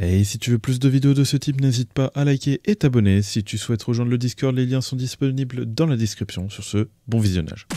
Et si tu veux plus de vidéos de ce type, n'hésite pas à liker et t'abonner. Si tu souhaites rejoindre le Discord, les liens sont disponibles dans la description. Sur ce, bon visionnage.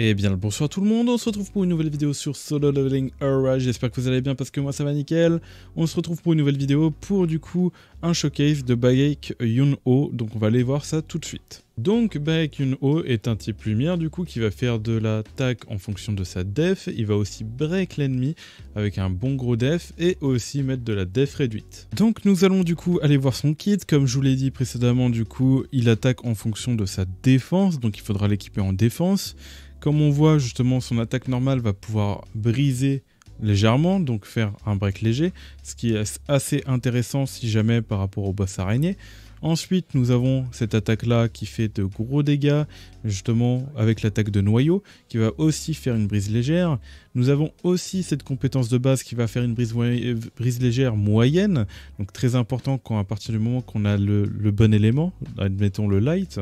Et bien le bonsoir tout le monde, on se retrouve pour une nouvelle vidéo sur Solo Leveling Aura. J'espère que vous allez bien parce que moi ça va nickel. On se retrouve pour une nouvelle vidéo pour du coup un showcase de Baek Yunho, donc on va aller voir ça tout de suite. Donc Baek Yunho est un type lumière du coup qui va faire de l'attaque en fonction de sa def. Il va aussi break l'ennemi avec un bon gros def et aussi mettre de la def réduite. Donc nous allons du coup aller voir son kit. Comme je vous l'ai dit précédemment, du coup il attaque en fonction de sa défense, donc il faudra l'équiper en défense. Comme on voit justement, son attaque normale va pouvoir briser légèrement, donc faire un break léger, ce qui est assez intéressant si jamais par rapport au boss araignée. Ensuite, nous avons cette attaque-là qui fait de gros dégâts, justement avec l'attaque de noyau, qui va aussi faire une brise légère. Nous avons aussi cette compétence de base qui va faire une brise légère moyenne, donc très important quand à partir du moment qu'on a le bon élément, admettons le light.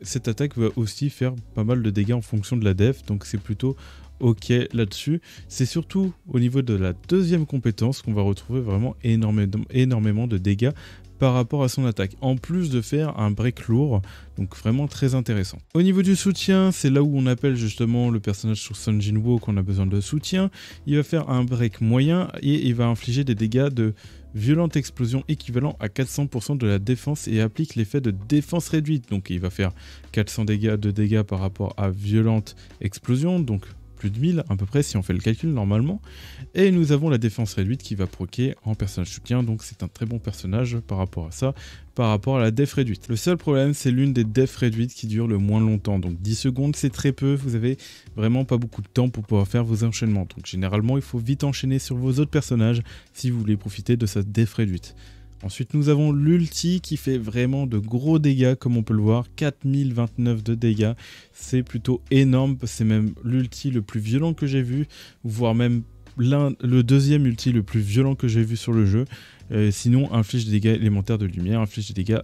Cette attaque va aussi faire pas mal de dégâts en fonction de la def, donc c'est plutôt ok là-dessus. C'est surtout au niveau de la deuxième compétence qu'on va retrouver vraiment énormément de dégâts par rapport à son attaque, en plus de faire un break lourd, donc vraiment très intéressant. Au niveau du soutien, c'est là où on appelle justement le personnage sur Sung Jin-woo qu'on a besoin de soutien. Il va faire un break moyen et il va infliger des dégâts de violente explosion équivalent à 400% de la défense et applique l'effet de défense réduite. Donc il va faire 400 de dégâts par rapport à violente explosion, donc plus de 1000 à peu près si on fait le calcul normalement. Et nous avons la défense réduite qui va proquer en personnage soutien, donc c'est un très bon personnage par rapport à ça, par rapport à la def réduite. Le seul problème, c'est l'une des def réduites qui dure le moins longtemps, donc 10 secondes c'est très peu, vous avez vraiment pas beaucoup de temps pour pouvoir faire vos enchaînements, donc généralement il faut vite enchaîner sur vos autres personnages si vous voulez profiter de sa def réduite. Ensuite, nous avons l'ulti qui fait vraiment de gros dégâts, comme on peut le voir, 4029 de dégâts. C'est plutôt énorme, c'est même l'ulti le plus violent que j'ai vu, voire même le deuxième ulti le plus violent que j'ai vu sur le jeu. Sinon, inflige des dégâts élémentaires de lumière, inflige des dégâts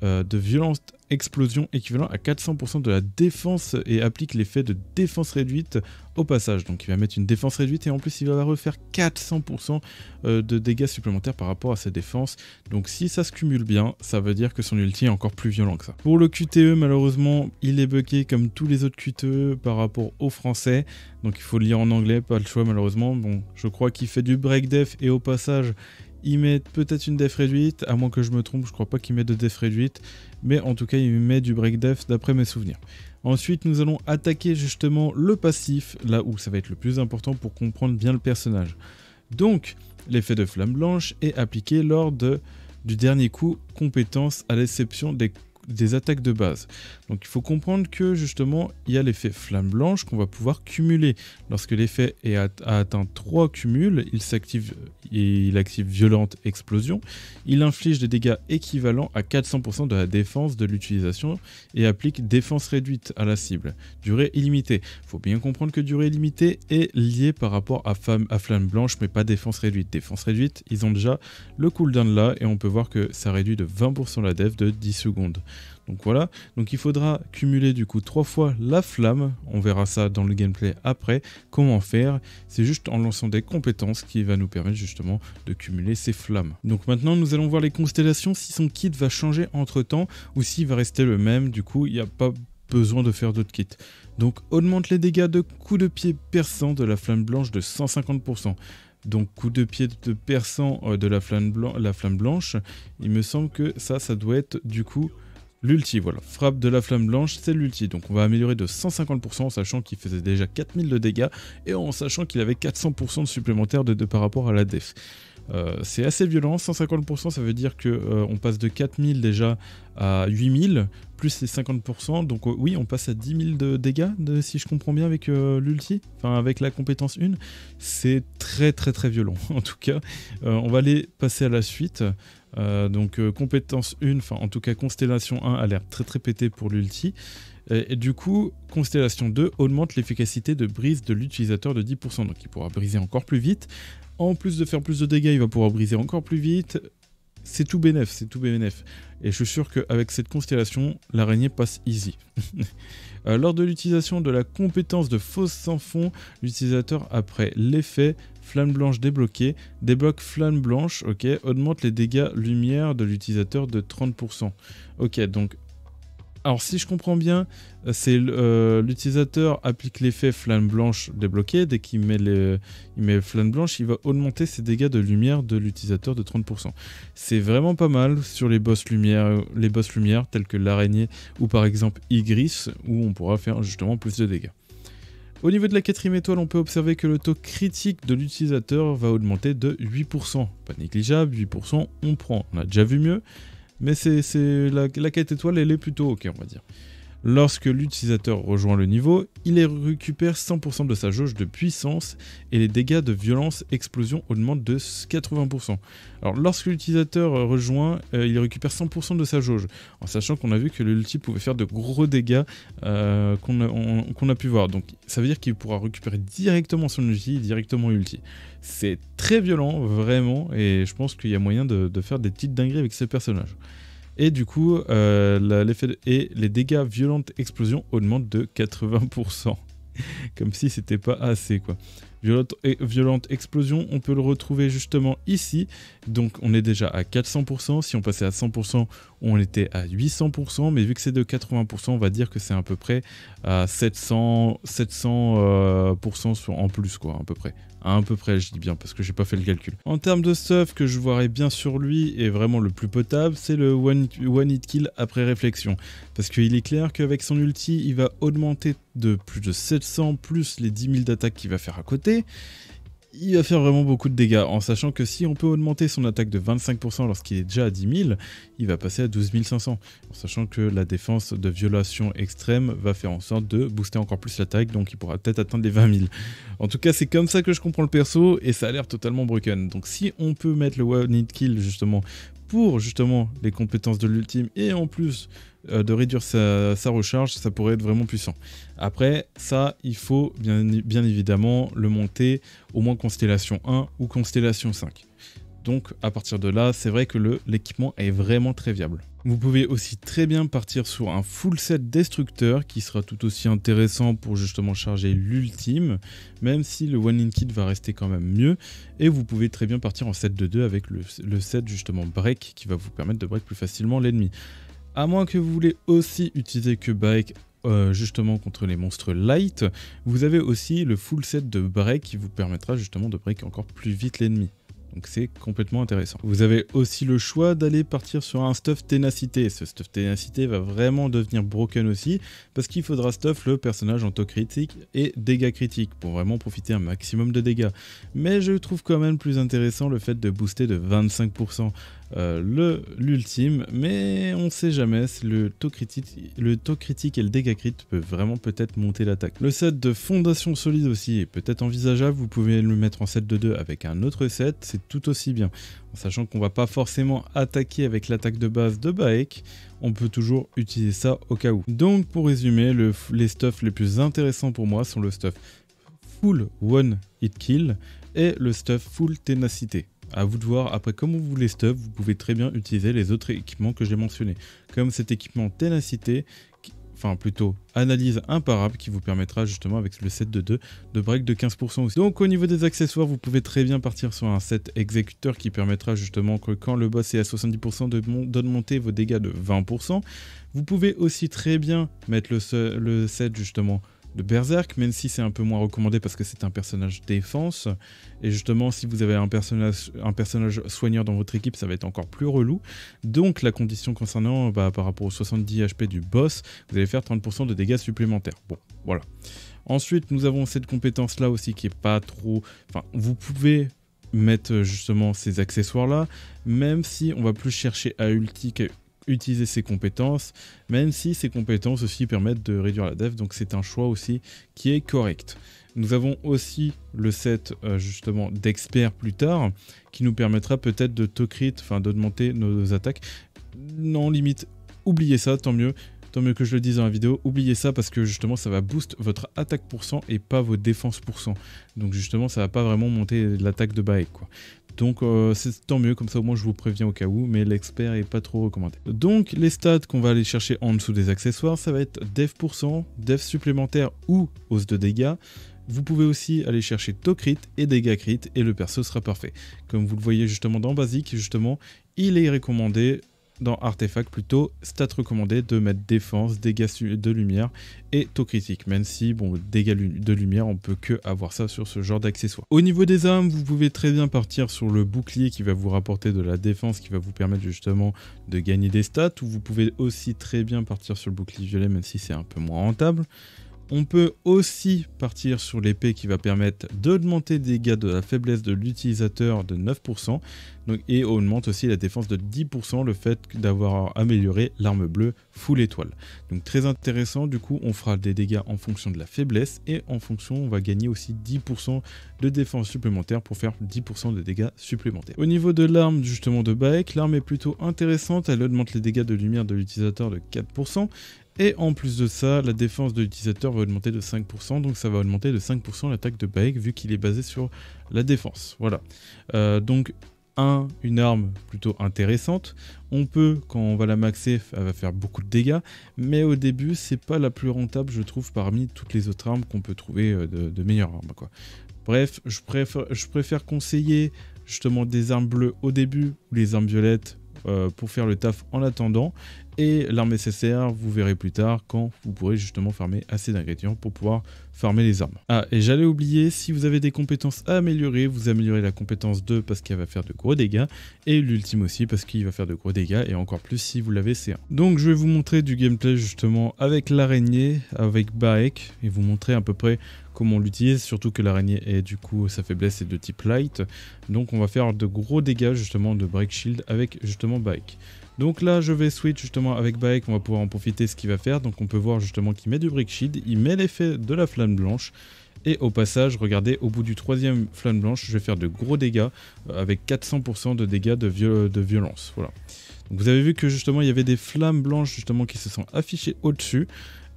de violence explosion équivalent à 400% de la défense et applique l'effet de défense réduite au passage. Donc il va mettre une défense réduite et en plus il va refaire 400% de dégâts supplémentaires par rapport à sa défense. Donc si ça se cumule bien, ça veut dire que son ulti est encore plus violent que ça. Pour le QTE, malheureusement, il est buggé comme tous les autres QTE par rapport au français. Donc il faut le lire en anglais, pas le choix malheureusement. Bon, je crois qu'il fait du break def et au passage il met peut-être une def réduite, à moins que je me trompe, je crois pas qu'il met de def réduite, mais en tout cas il met du break def d'après mes souvenirs. Ensuite nous allons attaquer justement le passif, là où ça va être le plus important pour comprendre bien le personnage. Donc l'effet de flamme blanche est appliqué lors du dernier coup compétence à l'exception des attaques de base. Donc il faut comprendre que justement il y a l'effet flamme blanche qu'on va pouvoir cumuler. Lorsque l'effet a atteint 3 cumuls, il active violente explosion. Il inflige des dégâts équivalents à 400% de la défense de l'utilisation et applique défense réduite à la cible. Durée illimitée. Il faut bien comprendre que durée illimitée est liée par rapport à flamme blanche mais pas défense réduite. Défense réduite, ils ont déjà le cooldown là et on peut voir que ça réduit de 20% la def de 10 secondes. Donc voilà, donc il faudra cumuler du coup 3 fois la flamme, on verra ça dans le gameplay après, comment faire, c'est juste en lançant des compétences qui va nous permettre justement de cumuler ces flammes. Donc maintenant nous allons voir les constellations, si son kit va changer entre temps ou s'il va rester le même, du coup il n'y a pas besoin de faire d'autres kits. Donc augmente les dégâts de coups de pied perçants de la flamme blanche de 150%. Donc coup de pied de perçant de la flamme blanche, il me semble que ça doit être du coup l'ulti, voilà, frappe de la flamme blanche, c'est l'ulti, donc on va améliorer de 150% en sachant qu'il faisait déjà 4000 de dégâts et en sachant qu'il avait 400% de supplémentaire par rapport à la def. C'est assez violent, 150% ça veut dire que on passe de 4000 déjà à 8000, plus les 50%, donc oui on passe à 10 000 de dégâts si je comprends bien avec l'ulti, enfin avec la compétence 1, c'est très violent en tout cas. On va aller passer à la suite. Compétence 1, enfin en tout cas Constellation 1 a l'air très pété pour l'ulti. Et du coup, Constellation 2 augmente l'efficacité de brise de l'utilisateur de 10%, donc il pourra briser encore plus vite. En plus de faire plus de dégâts, il va pouvoir briser encore plus vite. c'est tout bénef, c'est tout bénef. Et je suis sûr qu'avec cette constellation, l'araignée passe easy. Lors de l'utilisation de la compétence de fosse sans fond, l'utilisateur, après l'effet flamme blanche débloquée, débloque flamme blanche, ok, augmente les dégâts lumière de l'utilisateur de 30%. Ok, donc, alors si je comprends bien, c'est l'utilisateur applique l'effet flamme blanche débloquée, dès qu'il met flamme blanche, il va augmenter ses dégâts de lumière de l'utilisateur de 30%. C'est vraiment pas mal sur les boss lumière tels que l'araignée ou par exemple Igris, où on pourra faire justement plus de dégâts. Au niveau de la 4ème étoile, on peut observer que le taux critique de l'utilisateur va augmenter de 8%. Pas négligeable, 8%, on prend. On a déjà vu mieux, mais la 4 étoiles, elle est plutôt ok, on va dire. Lorsque l'utilisateur rejoint le niveau, il récupère 100% de sa jauge de puissance et les dégâts de violence explosion augmentent de 80%. Alors lorsque l'utilisateur rejoint, il récupère 100% de sa jauge, en sachant qu'on a vu que l'ulti pouvait faire de gros dégâts qu'on a pu voir. Donc ça veut dire qu'il pourra récupérer directement son ulti, directement ulti. C'est très violent, vraiment, et je pense qu'il y a moyen de faire des petites dingueries avec ce personnage. Et du coup, les dégâts violente explosion augmentent de 80%. Comme si c'était pas assez, quoi. Violente explosion, on peut le retrouver justement ici. Donc on est déjà à 400%. Si on passait à 100%, on était à 800%. Mais vu que c'est de 80%, on va dire que c'est à peu près à 700% en plus, quoi, à peu près. À peu près, je dis bien, parce que j'ai pas fait le calcul. En termes de stuff que je voirais bien sur lui, et vraiment le plus potable, c'est le one hit kill après réflexion. Parce qu'il est clair qu'avec son ulti, il va augmenter de plus de 700, plus les 10 000 d'attaque qu'il va faire à côté. Il va faire vraiment beaucoup de dégâts, en sachant que si on peut augmenter son attaque de 25% lorsqu'il est déjà à 10 000, il va passer à 12 500, en sachant que la défense de violation extrême va faire en sorte de booster encore plus l'attaque, donc il pourra peut-être atteindre les 20 000. En tout cas, c'est comme ça que je comprends le perso, et ça a l'air totalement broken. Donc si on peut mettre le one hit kill justement pour justement les compétences de l'ultime, et en plus de réduire sa recharge, ça pourrait être vraiment puissant. Après, ça, il faut bien évidemment le monter au moins Constellation 1 ou Constellation 5. Donc à partir de là, c'est vrai que l'équipement est vraiment très viable. Vous pouvez aussi très bien partir sur un full set destructeur qui sera tout aussi intéressant pour justement charger l'ultime, même si le one in kit va rester quand même mieux. Et vous pouvez très bien partir en set de 2 avec le set justement break qui va vous permettre de break plus facilement l'ennemi. À moins que vous voulez aussi utiliser que break justement contre les monstres light, vous avez aussi le full set de break qui vous permettra justement de break encore plus vite l'ennemi. Donc c'est complètement intéressant. Vous avez aussi le choix d'aller partir sur un stuff ténacité. Ce stuff ténacité va vraiment devenir broken aussi, parce qu'il faudra stuff le personnage en taux critique et dégâts critiques, pour vraiment profiter un maximum de dégâts. Mais je trouve quand même plus intéressant le fait de booster de 25% l'ultime, mais on sait jamais, le taux critique et le dégât crit peuvent vraiment peut-être monter l'attaque. Le set de fondation solide aussi est peut-être envisageable, vous pouvez le mettre en set de 2 avec un autre set, c'est tout aussi bien. En sachant qu'on va pas forcément attaquer avec l'attaque de base de Baek, on peut toujours utiliser ça au cas où. Donc pour résumer, les stuffs les plus intéressants pour moi sont le stuff full one hit kill et le stuff full ténacité. À vous de voir, après comme vous voulez stuff, vous pouvez très bien utiliser les autres équipements que j'ai mentionnés. Comme cet équipement ténacité, enfin plutôt analyse imparable qui vous permettra justement avec le set de 2 de break de 15% aussi. Donc au niveau des accessoires, vous pouvez très bien partir sur un set exécuteur qui permettra justement que quand le boss est à 70% de monter vos dégâts de 20%. Vous pouvez aussi très bien mettre le set justement de Berserk, même si c'est un peu moins recommandé parce que c'est un personnage défense, et justement si vous avez un personnage soigneur dans votre équipe, ça va être encore plus relou. Donc la condition concernant par rapport aux 70 HP du boss, vous allez faire 30% de dégâts supplémentaires. Bon, voilà. Ensuite, nous avons cette compétence là aussi qui est pas trop... Enfin, vous pouvez mettre justement ces accessoires là, même si on va plus chercher à ulti qu'à utiliser ses compétences, même si ces compétences aussi permettent de réduire la def, donc c'est un choix aussi qui est correct. Nous avons aussi le set justement d'expert plus tard, qui nous permettra peut-être de to-crit, enfin d'augmenter nos attaques. Non, limite, oubliez ça, tant mieux que je le dise dans la vidéo, oubliez ça parce que justement ça va boost votre attaque % et pas vos défenses %. Donc justement ça va pas vraiment monter l'attaque de Baek, quoi. Donc c'est tant mieux, comme ça au moins je vous préviens au cas où, mais l'expert est pas trop recommandé. Donc les stats qu'on va aller chercher en dessous des accessoires, ça va être def%, def supplémentaire ou hausse de dégâts. Vous pouvez aussi aller chercher taux crit et dégâts crit et le perso sera parfait. Comme vous le voyez justement dans Basique, justement, il est recommandé, dans Artefact plutôt, stats recommandés de mettre défense, dégâts de lumière et taux critique. Même si, bon, dégâts de lumière, on peut que avoir ça sur ce genre d'accessoires. Au niveau des armes, vous pouvez très bien partir sur le bouclier qui va vous rapporter de la défense, qui va vous permettre justement de gagner des stats. Ou vous pouvez aussi très bien partir sur le bouclier violet, même si c'est un peu moins rentable. On peut aussi partir sur l'épée qui va permettre d'augmenter les dégâts de la faiblesse de l'utilisateur de 9%, donc, et augmente aussi la défense de 10%, le fait d'avoir amélioré l'arme bleue full étoile. Donc très intéressant, du coup on fera des dégâts en fonction de la faiblesse, et en fonction on va gagner aussi 10% de défense supplémentaire pour faire 10% de dégâts supplémentaires. Au niveau de l'arme justement de Baek, l'arme est plutôt intéressante, elle augmente les dégâts de lumière de l'utilisateur de 4%, et en plus de ça, la défense de l'utilisateur va augmenter de 5%, donc ça va augmenter de 5% l'attaque de Baek vu qu'il est basé sur la défense. Voilà. Donc une arme plutôt intéressante. On peut, quand on va la maxer, elle va faire beaucoup de dégâts, mais au début, c'est pas la plus rentable, je trouve, parmi toutes les autres armes qu'on peut trouver de meilleures armes, quoi. Bref, je préfère conseiller justement des armes bleues au début ou les armes violettes pour faire le taf en attendant, et l'arme SSR vous verrez plus tard quand vous pourrez justement farmer assez d'ingrédients pour pouvoir farmer les armes. Ah, et j'allais oublier, si vous avez des compétences à améliorer, vous améliorez la compétence 2 parce qu'elle va faire de gros dégâts, et l'ultime aussi parce qu'il va faire de gros dégâts, et encore plus si vous l'avez C1. Donc je vais vous montrer du gameplay justement avec l'araignée, avec Baek, et vous montrer à peu près comment on l'utilise, surtout que l'araignée est du coup sa faiblesse est de type light, donc on va faire de gros dégâts justement de break shield avec justement Baek. Donc là je vais switch justement avec Baek, on va pouvoir en profiter ce qu'il va faire, donc on peut voir justement qu'il met du break shield, il met l'effet de la flamme blanche, et au passage regardez au bout du troisième flamme blanche je vais faire de gros dégâts avec 400% de dégâts de violence, voilà. Donc vous avez vu que justement il y avait des flammes blanches justement qui se sont affichées au-dessus.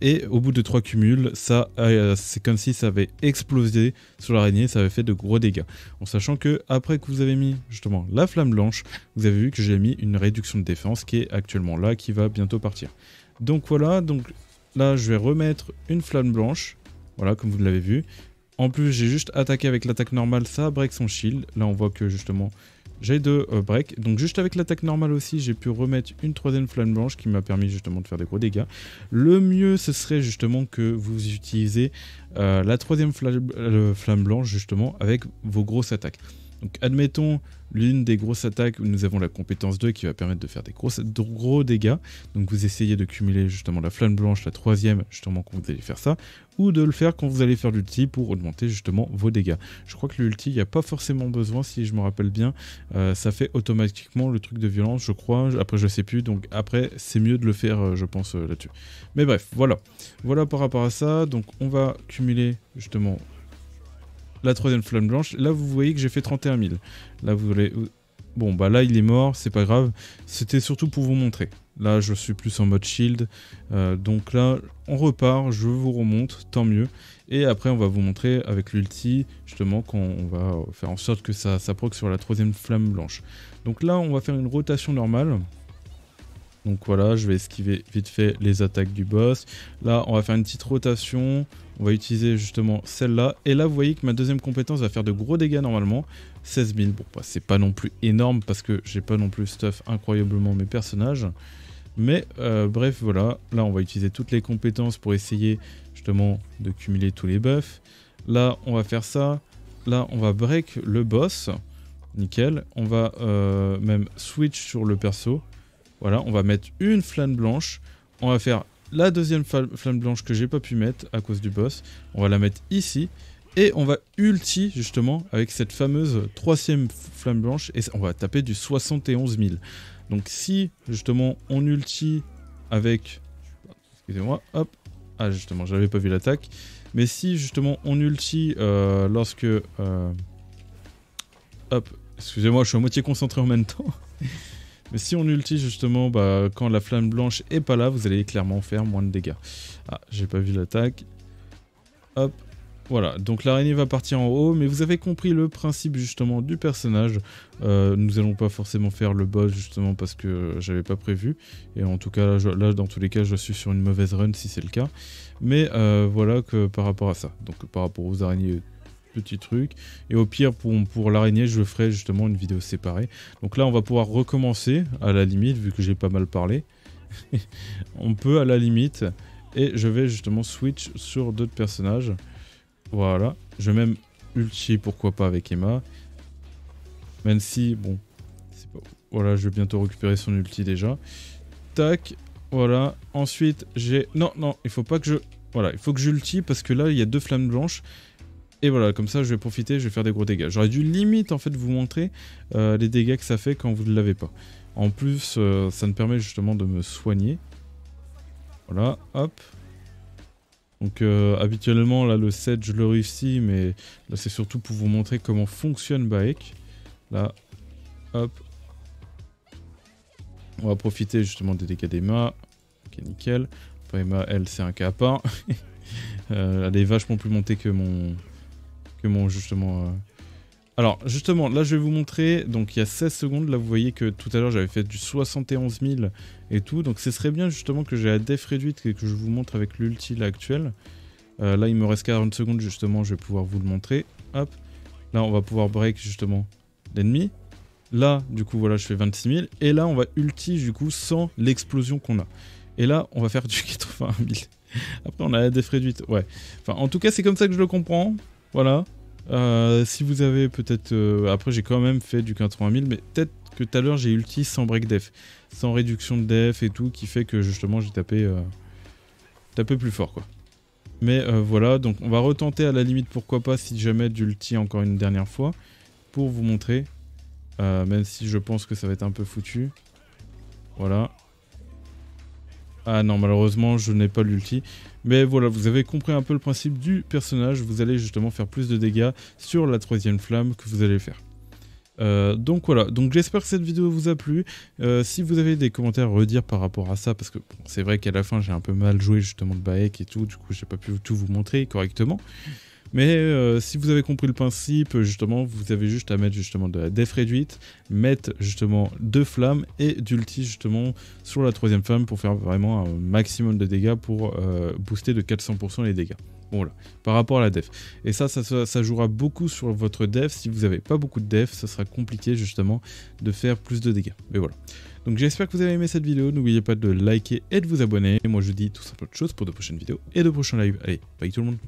Et au bout de 3 cumuls, ça, c'est comme si ça avait explosé sur l'araignée, ça avait fait de gros dégâts. En sachant que après que vous avez mis justement la flamme blanche, vous avez vu que j'ai mis une réduction de défense qui est actuellement là, qui va bientôt partir. Donc voilà, donc là je vais remettre une flamme blanche, voilà comme vous l'avez vu. En plus j'ai juste attaqué avec l'attaque normale, ça break son shield. Là on voit que justement j'ai 2 breaks, donc juste avec l'attaque normale aussi, j'ai pu remettre une troisième flamme blanche qui m'a permis justement de faire des gros dégâts. Le mieux, ce serait justement que vous utilisez la troisième flamme blanche justement avec vos grosses attaques. Donc admettons l'une des grosses attaques où nous avons la compétence 2 qui va permettre de faire des gros dégâts. Donc vous essayez de cumuler justement la flamme blanche, la troisième justement quand vous allez faire ça, ou de le faire quand vous allez faire l'ulti pour augmenter justement vos dégâts. Je crois que l'ulti, il n'y a pas forcément besoin, si je me rappelle bien, ça fait automatiquement le truc de violence, je crois, après je sais plus, donc après c'est mieux de le faire je pense là-dessus. Mais bref, voilà par rapport à ça, donc on va cumuler justement la troisième flamme blanche. Là vous voyez que j'ai fait 31 000. Là vous voulez... Bon bah là il est mort, c'est pas grave. C'était surtout pour vous montrer. Là je suis plus en mode shield. Donc là on repart, je vous remonte, tant mieux. Et après on va vous montrer avec l'ulti, justement quand on va faire en sorte que ça proc sur la troisième flamme blanche. Donc là on va faire une rotation normale. Donc voilà, je vais esquiver vite fait les attaques du boss. Là, on va faire une petite rotation. On va utiliser justement celle-là. Et là, vous voyez que ma deuxième compétence va faire de gros dégâts normalement. 16 000. Bon, bah, c'est pas non plus énorme parce que j'ai pas non plus stuff incroyablement mes personnages. Mais bref, voilà. Là, on va utiliser toutes les compétences pour essayer justement de cumuler tous les buffs. Là, on va faire ça. Là, on va break le boss. Nickel. On va même switch sur le perso. Voilà, on va mettre une flamme blanche. On va faire la deuxième flamme blanche que j'ai pas pu mettre à cause du boss. On va la mettre ici. Et on va ulti justement avec cette fameuse troisième flamme blanche. Et on va taper du 71 000. Donc si justement on ulti avec... Excusez-moi, hop. Ah justement, j'avais pas vu l'attaque. Mais si justement on ulti lorsque... hop, excusez-moi, je suis à moitié concentré en même temps. Mais si on ulti justement, bah, quand la flamme blanche est pas là, vous allez clairement faire moins de dégâts. Ah, j'ai pas vu l'attaque. Hop, Voilà, donc l'araignée va partir en haut, mais vous avez compris le principe justement du personnage. Nous allons pas forcément faire le boss justement parce que j'avais pas prévu. Et en tout cas, là, dans tous les cas, je suis sur une mauvaise run si c'est le cas. Mais voilà que par rapport à ça. Donc par rapport aux araignées, petit truc. Et au pire, pour l'araignée, je ferai justement une vidéo séparée. Donc là, on va pouvoir recommencer à la limite, vu que j'ai pas mal parlé. On peut à la limite. Et je vais justement switch sur d'autres personnages. Voilà, je vais même ulti, pourquoi pas avec Emma. Même si, bon, c'est pas... Voilà, je vais bientôt récupérer son ulti déjà. Tac, voilà. Ensuite, j'ai... Non, il faut pas que je... Voilà, il faut que j'ulti parce que là, il y a 2 flammes blanches. Et voilà, comme ça, je vais profiter, je vais faire des gros dégâts. J'aurais dû limite, en fait, vous montrer les dégâts que ça fait quand vous ne l'avez pas. En plus, ça me permet justement de me soigner. Voilà, hop. Donc habituellement là le 7 je le réussis, mais là c'est surtout pour vous montrer comment fonctionne Baek. Là, hop. On va profiter justement des dégâts d'Emma. Ok, nickel. Enfin, Emma, elle c'est un cas à part. Elle est vachement plus montée que mon justement... Alors justement là je vais vous montrer, donc il y a 16 secondes, là vous voyez que tout à l'heure j'avais fait du 71 000 et tout, donc ce serait bien justement que j'ai la def réduite et que je vous montre avec l'ulti là actuel. Là il me reste 40 secondes justement, je vais pouvoir vous le montrer, hop, là on va pouvoir break justement l'ennemi, là du coup voilà je fais 26 000, et là on va ulti du coup sans l'explosion qu'on a, et là on va faire du 81 000, après on a la def réduite, ouais, enfin en tout cas c'est comme ça que je le comprends, voilà. Si vous avez peut-être... après j'ai quand même fait du 80 000, mais peut-être que tout à l'heure j'ai ulti sans break def, sans réduction de def et tout, qui fait que justement j'ai tapé plus fort quoi. Mais voilà, donc on va retenter à la limite, pourquoi pas, si jamais d'ulti encore une dernière fois, pour vous montrer, même si je pense que ça va être un peu foutu. Voilà. Ah non, malheureusement, je n'ai pas l'ulti. Mais voilà, vous avez compris un peu le principe du personnage. Vous allez justement faire plus de dégâts sur la 3e flamme que vous allez faire. Donc voilà, donc j'espère que cette vidéo vous a plu. Si vous avez des commentaires à redire par rapport à ça, parce que bon, c'est vrai qu'à la fin j'ai un peu mal joué justement de Baek et tout, du coup j'ai pas pu tout vous montrer correctement. Mais si vous avez compris le principe, justement, vous avez juste à mettre justement de la def réduite, mettre justement 2 flammes et d'ulti justement sur la 3e flamme pour faire vraiment un maximum de dégâts pour booster de 400% les dégâts. Bon, voilà, par rapport à la def. Et ça jouera beaucoup sur votre def. Si vous n'avez pas beaucoup de def, ça sera compliqué justement de faire plus de dégâts. Mais voilà. Donc j'espère que vous avez aimé cette vidéo. N'oubliez pas de liker et de vous abonner. Et moi je vous dis tout simplement autre chose pour de prochaines vidéos et de prochains lives. Allez, bye tout le monde.